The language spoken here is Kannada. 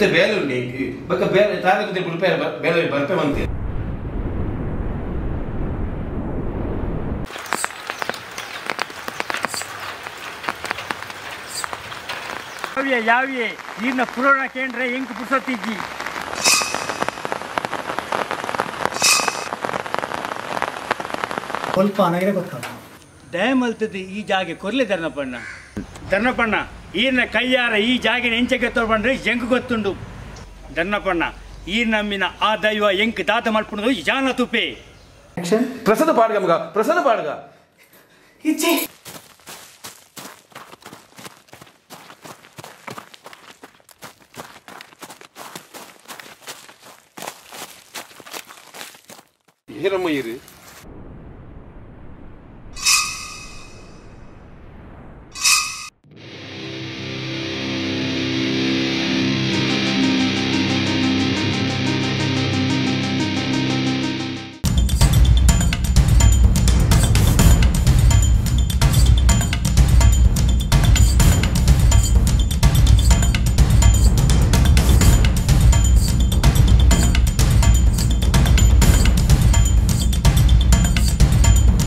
ಮತ್ತೆ ಬೇಲೂರು ಬಕ್ಕ ಬೇರೆ ತಾಲೂಕು ಬೇಲೂರು ಬರ್ಪೆ ಬಂತೆ ಯಾವಿಯೇ ಈಗಿನ ಪುರಾಣ ಕೇಂದ್ರ ಹೆಂಗ್ ಪುರ್ಸತ್ತಿಜ್ಜಿ ಸ್ವಲ್ಪ ನನಗೆ ಗೊತ್ತಲ್ಲ ಡ್ಯಾಮ್ ಅಲ್ತದ್ದು ಈ ಜಾಗೆ ಕೊರ್ಲೆ ಧರ್ನಪಣ್ಣ ಈರ್ನ ಕೈಯಾರ ಈ ಜಾಗಿನ ಎಂಚಕ್ಕೆ ತೊಗೊಂಡ್ರೆ ಹೆಂಗ್ ಗೊತ್ತುಂಡು ಧರ್ನಪಣ್ಣ ಈ ನಮ್ಮಿನ ಆ ದೈವ ಹೆಂಗ್ ದಾತ ಮಲ್ಪುಣದು ಜಾನ ತುಪೆ ಪ್ರಸಾದ ಪಾಡ್ಗ ಮಗ ಪ್ರಸಾದ ಪಾಡ್ಗ ಇಚ್ಚೆ ಏನಮ್ಮ ಇರಿ